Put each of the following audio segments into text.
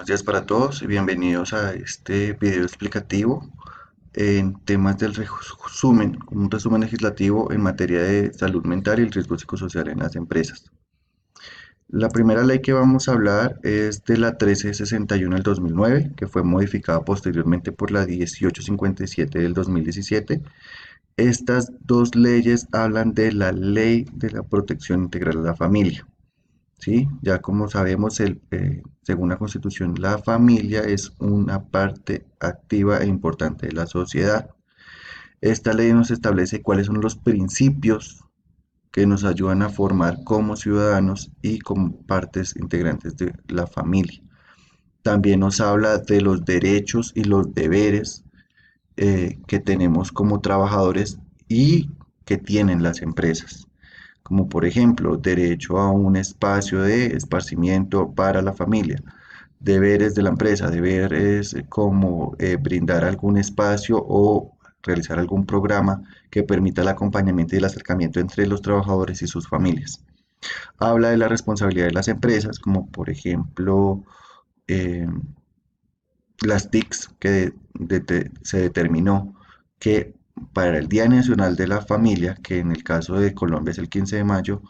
Buenos días para todos y bienvenidos a este video explicativo en temas del resumen, un resumen legislativo en materia de salud mental y el riesgo psicosocial en las empresas. La primera ley que vamos a hablar es de la 1361 del 2009, que fue modificada posteriormente por la 1857 del 2017. Estas dos leyes hablan de la Ley de la Protección Integral a la Familia. ¿Sí? Ya como sabemos, según la Constitución, la familia es una parte activa e importante de la sociedad. Esta ley nos establece cuáles son los principios que nos ayudan a formar como ciudadanos y como partes integrantes de la familia. También nos habla de los derechos y los deberes que tenemos como trabajadores y que tienen las empresas, como por ejemplo derecho a un espacio de esparcimiento para la familia, deberes de la empresa, deberes como brindar algún espacio o realizar algún programa que permita el acompañamiento y el acercamiento entre los trabajadores y sus familias. Habla de la responsabilidad de las empresas, como por ejemplo eh, las TICs, que se determinó que para el Día Nacional de la Familia, que en el caso de Colombia es el 15 de mayo,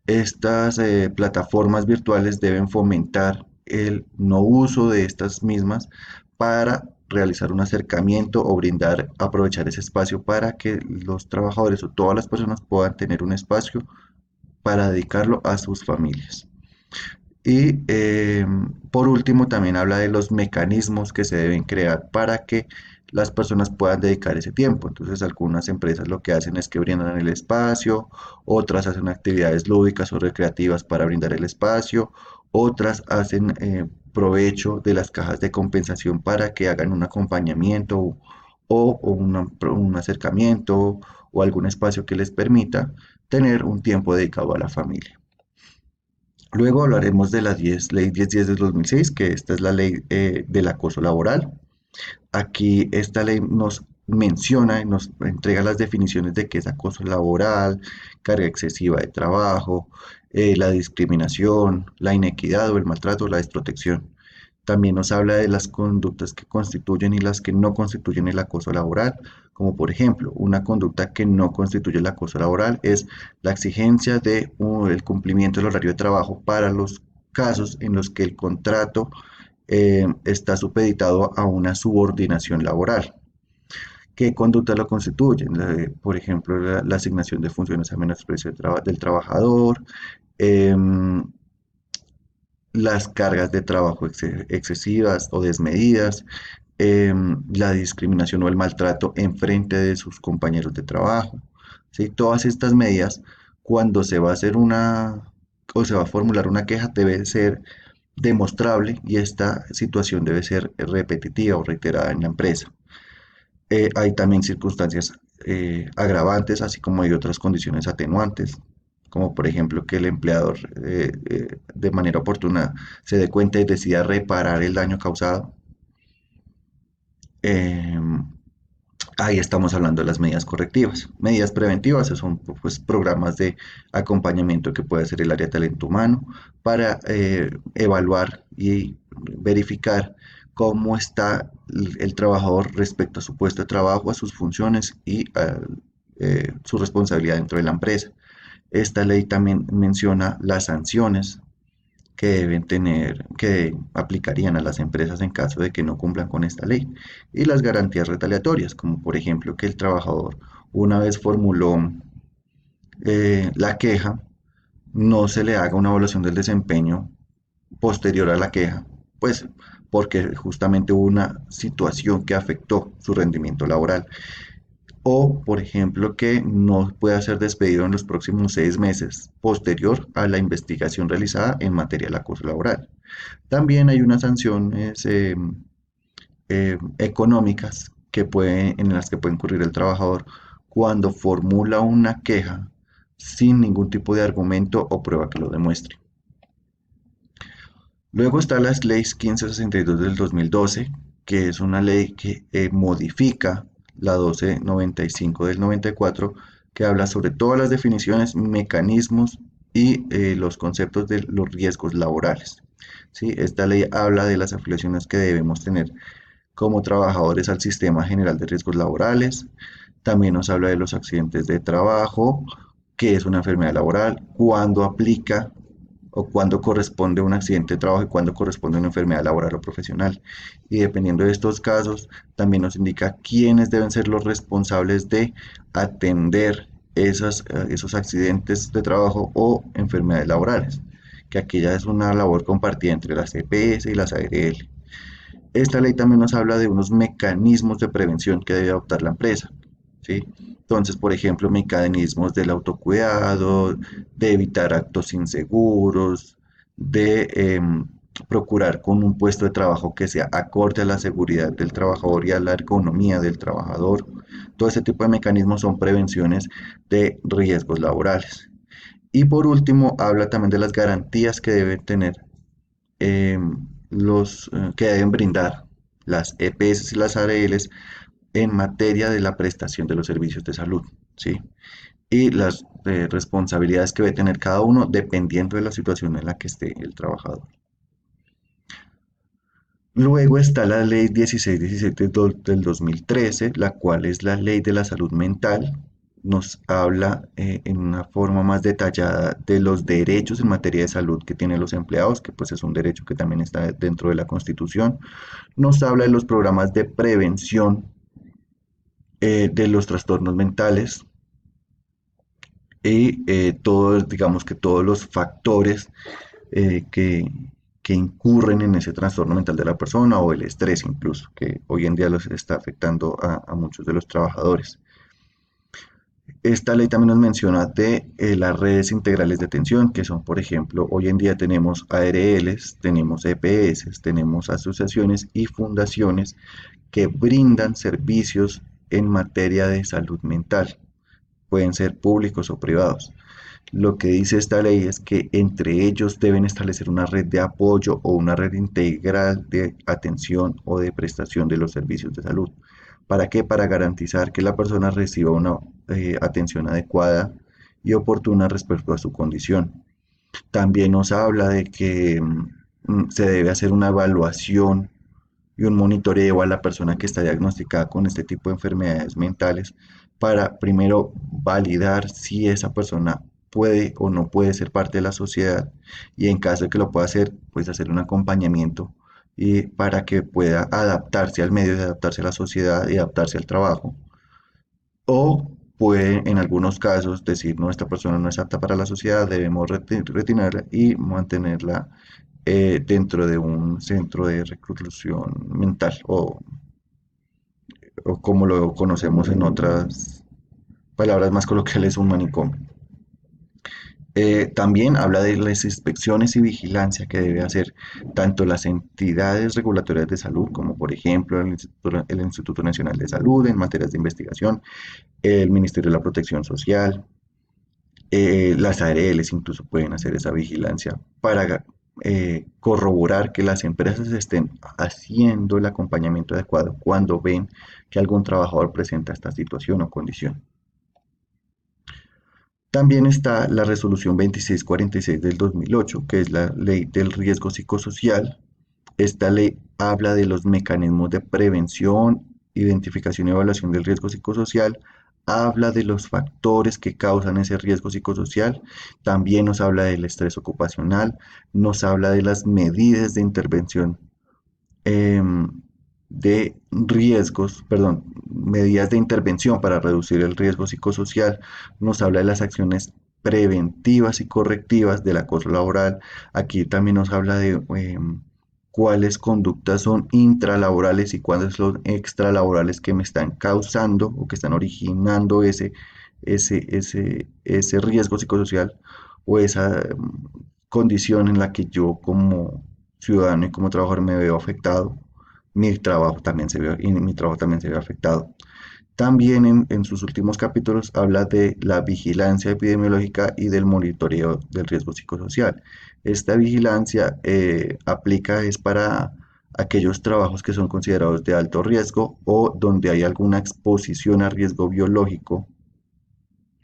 estas plataformas virtuales deben fomentar el no uso de estas mismas para realizar un acercamiento o brindar, aprovechar ese espacio para que los trabajadores o todas las personas puedan tener un espacio para dedicarlo a sus familias. Y por último, también habla de los mecanismos que se deben crear para que las personas puedan dedicar ese tiempo. Entonces, algunas empresas lo que hacen es que brindan el espacio, otras hacen actividades lúdicas o recreativas para brindar el espacio, otras hacen provecho de las cajas de compensación para que hagan un acompañamiento un acercamiento o algún espacio que les permita tener un tiempo dedicado a la familia. Luego hablaremos de la ley 1010 del 2006, que esta es la ley del acoso laboral. Aquí esta ley nos menciona y nos entrega las definiciones de qué es acoso laboral, carga excesiva de trabajo, la discriminación, la inequidad o el maltrato o la desprotección. También nos habla de las conductas que constituyen y las que no constituyen el acoso laboral, como por ejemplo, una conducta que no constituye el acoso laboral es la exigencia de el cumplimiento del horario de trabajo para los casos en los que el contrato está supeditado a una subordinación laboral. ¿Qué conducta lo constituye? Por ejemplo, la asignación de funciones a menosprecio del trabajador, em, las cargas de trabajo excesivas o desmedidas, la discriminación o el maltrato en frente de sus compañeros de trabajo. ¿Sí? Todas estas medidas, cuando se va a hacer o se va a formular una queja, debe ser demostrable y esta situación debe ser repetitiva o reiterada en la empresa. Hay también circunstancias agravantes, así como hay otras condiciones atenuantes, como por ejemplo que el empleador de manera oportuna se dé cuenta y decida reparar el daño causado. Em, Ahí estamos hablando de las medidas correctivas. Medidas preventivas son pues, programas de acompañamiento que puede hacer el área de talento humano para evaluar y verificar cómo está el trabajador respecto a su puesto de trabajo, a sus funciones y a su responsabilidad dentro de la empresa. Esta ley también menciona las sanciones que deben tener, que aplicarían a las empresas en caso de que no cumplan con esta ley, y las garantías retaliatorias, como por ejemplo que el trabajador, una vez formuló la queja, no se le haga una evaluación del desempeño posterior a la queja, pues porque justamente hubo una situación que afectó su rendimiento laboral. O, por ejemplo, que no pueda ser despedido en los próximos 6 meses posterior a la investigación realizada en materia de acoso laboral. También hay unas sanciones económicas en las que puede incurrir el trabajador cuando formula una queja sin ningún tipo de argumento o prueba que lo demuestre. Luego está la ley 1562 del 2012, que es una ley que modifica la 1295 del 94, que habla sobre todas las definiciones, mecanismos y los conceptos de los riesgos laborales. ¿sí? Esta ley habla de las afiliaciones que debemos tener como trabajadores al Sistema General de Riesgos Laborales. También nos habla de los accidentes de trabajo, qué es una enfermedad laboral, cuándo aplica o cuándo corresponde un accidente de trabajo y cuándo corresponde una enfermedad laboral o profesional. Y dependiendo de estos casos, también nos indica quiénes deben ser los responsables de atender esos accidentes de trabajo o enfermedades laborales, que aquí ya es una labor compartida entre las EPS y las ARL. Esta ley también nos habla de unos mecanismos de prevención que debe adoptar la empresa, ¿sí? Entonces, por ejemplo, mecanismos del autocuidado, de evitar actos inseguros, de procurar con un puesto de trabajo que sea acorde a la seguridad del trabajador y a la ergonomía del trabajador. Todo este tipo de mecanismos son prevenciones de riesgos laborales. Y por último, habla también de las garantías que deben tener eh, que deben brindar las EPS y las ARLs en materia de la prestación de los servicios de salud, ¿sí? Y las responsabilidades que debe tener cada uno dependiendo de la situación en la que esté el trabajador. Luego está la ley 1617 del 2013, la cual es la ley de la salud mental. Nos habla en una forma más detallada de los derechos en materia de salud que tienen los empleados, que pues es un derecho que también está dentro de la Constitución. Nos habla de los programas de prevención de los trastornos mentales y todos, digamos que todos los factores eh, que, que incurren en ese trastorno mental de la persona o el estrés incluso, que hoy en día los está afectando a muchos de los trabajadores. Esta ley también nos menciona de las redes integrales de atención, que son, por ejemplo, hoy en día tenemos ARLs, tenemos EPS, tenemos asociaciones y fundaciones que brindan servicios en materia de salud mental. Pueden ser públicos o privados. Lo que dice esta ley es que entre ellos deben establecer una red de apoyo o una red integral de atención o de prestación de los servicios de salud. ¿Para qué? Para garantizar que la persona reciba una atención adecuada y oportuna respecto a su condición. También nos habla de que se debe hacer una evaluación y un monitoreo a la persona que está diagnosticada con este tipo de enfermedades mentales para primero validar si esa persona puede o no puede ser parte de la sociedad y en caso de que lo pueda hacer, pues hacer un acompañamiento y para que pueda adaptarse al medio, y adaptarse a la sociedad y adaptarse al trabajo. O puede en algunos casos decir, no, esta persona no es apta para la sociedad, debemos retenerla y mantenerla dentro de un centro de reclusión mental o como lo conocemos en otras palabras más coloquiales, un manicomio. También habla de las inspecciones y vigilancia que debe hacer tanto las entidades regulatorias de salud, como por ejemplo el Instituto Nacional de Salud en materias de investigación, el Ministerio de la Protección Social, las ARLs incluso pueden hacer esa vigilancia para corroborar que las empresas estén haciendo el acompañamiento adecuado cuando ven que algún trabajador presenta esta situación o condición. También está la resolución 2646 del 2008, que es la ley del riesgo psicosocial. Esta ley habla de los mecanismos de prevención, identificación y evaluación del riesgo psicosocial, habla de los factores que causan ese riesgo psicosocial, también nos habla del estrés ocupacional, nos habla de las medidas de intervención de riesgos, perdón, medidas de intervención para reducir el riesgo psicosocial, nos habla de las acciones preventivas y correctivas del acoso laboral. Aquí también nos habla de cuáles conductas son intralaborales y cuáles son extralaborales que me están causando o que están originando ese riesgo psicosocial o esa condición en la que yo como ciudadano y como trabajador me veo afectado, mi trabajo también se ve afectado. También en sus últimos capítulos habla de la vigilancia epidemiológica y del monitoreo del riesgo psicosocial. Esta vigilancia aplica es para aquellos trabajos que son considerados de alto riesgo o donde hay alguna exposición a riesgo biológico,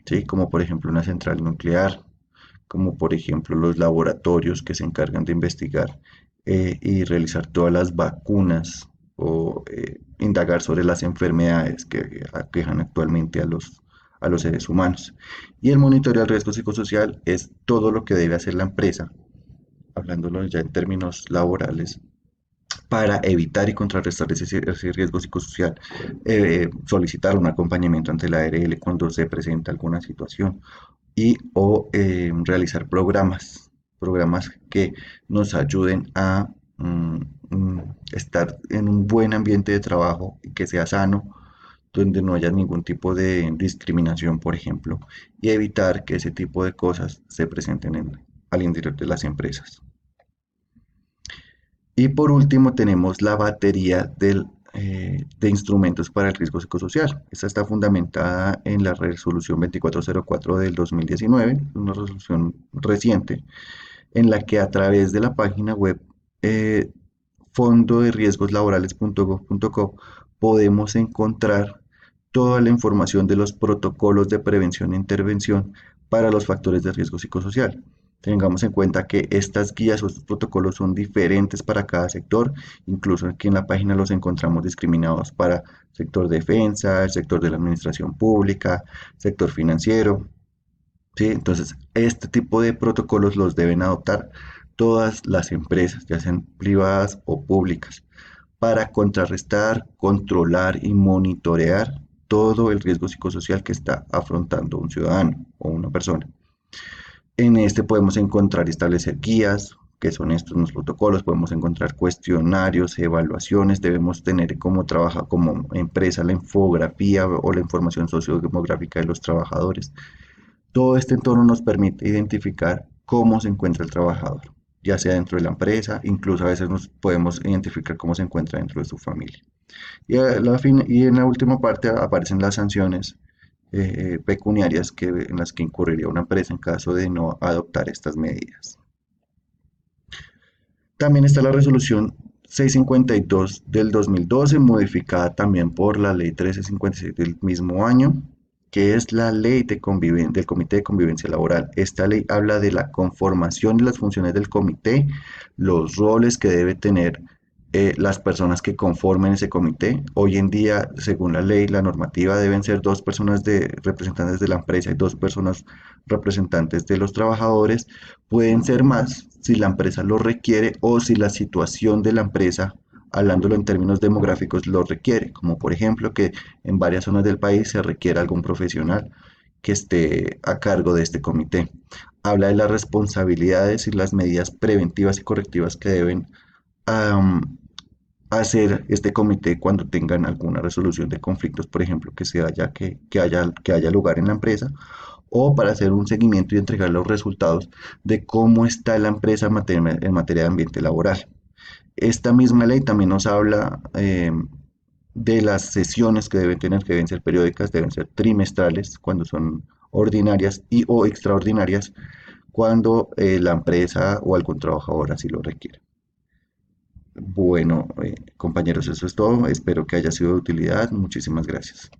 ¿sí? Como por ejemplo una central nuclear, como por ejemplo los laboratorios que se encargan de investigar y realizar todas las vacunas o indagar sobre las enfermedades que aquejan actualmente a los seres humanos. Y el monitoreo del riesgo psicosocial es todo lo que debe hacer la empresa, hablándolo ya en términos laborales, para evitar y contrarrestar ese riesgo psicosocial, solicitar un acompañamiento ante la ARL cuando se presenta alguna situación y o realizar programas que nos ayuden a estar en un buen ambiente de trabajo y que sea sano, donde no haya ningún tipo de discriminación, por ejemplo, y evitar que ese tipo de cosas se presenten al interior de las empresas. Y por último tenemos la batería de instrumentos para el riesgo psicosocial. Esta está fundamentada en la resolución 2404 del 2019, una resolución reciente, en la que a través de la página web eh, fondoderiesgoslaborales.gov.co podemos encontrar toda la información de los protocolos de prevención e intervención para los factores de riesgo psicosocial. Tengamos en cuenta que estas guías o estos protocolos son diferentes para cada sector, incluso aquí en la página los encontramos discriminados para sector defensa, el sector de la administración pública, sector financiero, ¿sí? Entonces, este tipo de protocolos los deben adoptar todas las empresas, ya sean privadas o públicas, para contrarrestar, controlar y monitorear todo el riesgo psicosocial que está afrontando un ciudadano o una persona. En este podemos encontrar y establecer guías, que son estos los protocolos, podemos encontrar cuestionarios, evaluaciones, debemos tener cómo trabaja como empresa la infografía o la información sociodemográfica de los trabajadores. Todo este entorno nos permite identificar cómo se encuentra el trabajador, ya sea dentro de la empresa, incluso a veces nos podemos identificar cómo se encuentra dentro de su familia. Y en la última parte aparecen las sanciones pecuniarias en las que incurriría una empresa en caso de no adoptar estas medidas. También está la resolución 652 del 2012, modificada también por la ley 1356 del mismo año, que es la ley del Comité de Convivencia Laboral. Esta ley habla de la conformación de las funciones del comité, los roles que debe tener las personas que conformen ese comité. Hoy en día, según la ley, la normativa deben ser dos personas representantes de la empresa y dos personas representantes de los trabajadores. Pueden ser más si la empresa lo requiere o si la situación de la empresa, hablándolo en términos demográficos, lo requiere, como por ejemplo que en varias zonas del país se requiere algún profesional que esté a cargo de este comité. Habla de las responsabilidades y las medidas preventivas y correctivas que deben um, hacer este comité cuando tengan alguna resolución de conflictos, por ejemplo, que haya lugar en la empresa, o para hacer un seguimiento y entregar los resultados de cómo está la empresa en materia de ambiente laboral. Esta misma ley también nos habla de las sesiones que deben tener, que deben ser periódicas, deben ser trimestrales cuando son ordinarias y o extraordinarias cuando la empresa o algún trabajador así lo requiere. Bueno, compañeros, eso es todo. Espero que haya sido de utilidad. Muchísimas gracias.